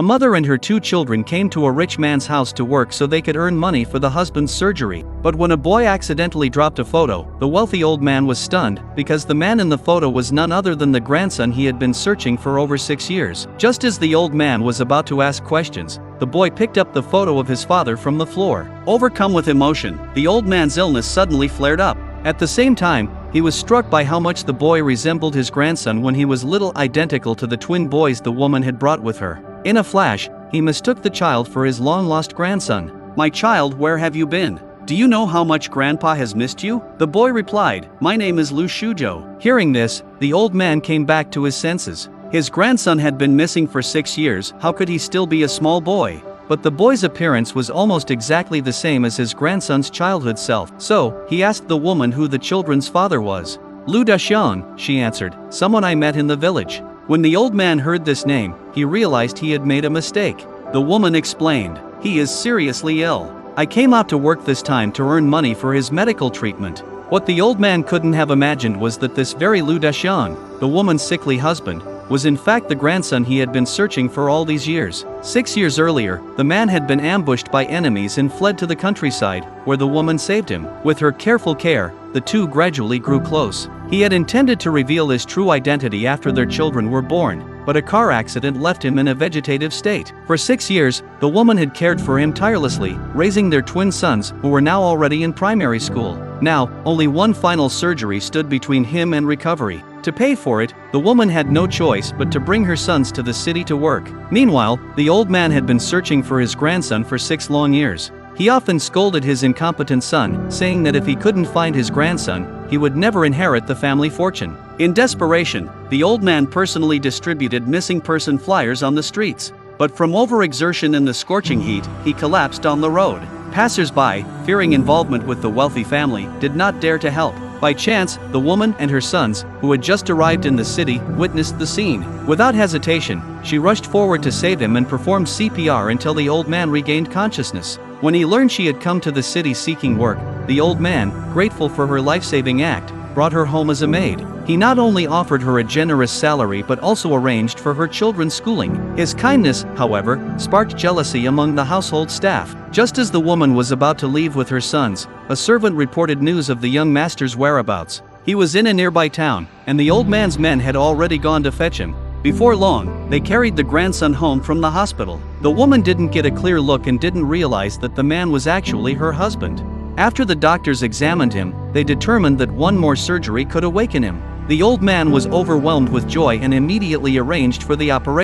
A mother and her 2 children came to a rich man's house to work so they could earn money for the husband's surgery. But when a boy accidentally dropped a photo, the wealthy old man was stunned, because the man in the photo was none other than the grandson he had been searching for over 6 years. Just as the old man was about to ask questions, the boy picked up the photo of his father from the floor. Overcome with emotion, the old man's illness suddenly flared up. At the same time, he was struck by how much the boy resembled his grandson when he was little, identical to the twin boys the woman had brought with her. In a flash, he mistook the child for his long-lost grandson. "My child, where have you been? Do you know how much Grandpa has missed you?" The boy replied, "My name is Lu Shujo." Hearing this, the old man came back to his senses. His grandson had been missing for 6 years, how could he still be a small boy? But the boy's appearance was almost exactly the same as his grandson's childhood self. So, he asked the woman who the children's father was. "Lu Daxian," she answered, "someone I met in the village." When the old man heard this name, he realized he had made a mistake. The woman explained, "He is seriously ill. I came out to work this time to earn money for his medical treatment." What the old man couldn't have imagined was that this very Lu Daxian, the woman's sickly husband, was in fact the grandson he had been searching for all these years. 6 years earlier, the man had been ambushed by enemies and fled to the countryside, where the woman saved him. With her careful care, the two gradually grew close. He had intended to reveal his true identity after their children were born, but a car accident left him in a vegetative state. For 6 years, the woman had cared for him tirelessly, raising their twin sons, who were now already in primary school. Now, only one final surgery stood between him and recovery. To pay for it, the woman had no choice but to bring her sons to the city to work. Meanwhile, the old man had been searching for his grandson for 6 long years. He often scolded his incompetent son, saying that if he couldn't find his grandson, he would never inherit the family fortune. In desperation, the old man personally distributed missing person flyers on the streets. But from overexertion in the scorching heat, he collapsed on the road. Passers-by, fearing involvement with the wealthy family, did not dare to help. By chance, the woman and her sons, who had just arrived in the city, witnessed the scene. Without hesitation, she rushed forward to save him and performed CPR until the old man regained consciousness. When he learned she had come to the city seeking work, the old man, grateful for her life-saving act, brought her home as a maid. He not only offered her a generous salary but also arranged for her children's schooling. His kindness, however, sparked jealousy among the household staff. Just as the woman was about to leave with her sons, a servant reported news of the young master's whereabouts. He was in a nearby town, and the old man's men had already gone to fetch him. Before long, they carried the grandson home from the hospital. The woman didn't get a clear look and didn't realize that the man was actually her husband. After the doctors examined him, they determined that one more surgery could awaken him. The old man was overwhelmed with joy and immediately arranged for the operation.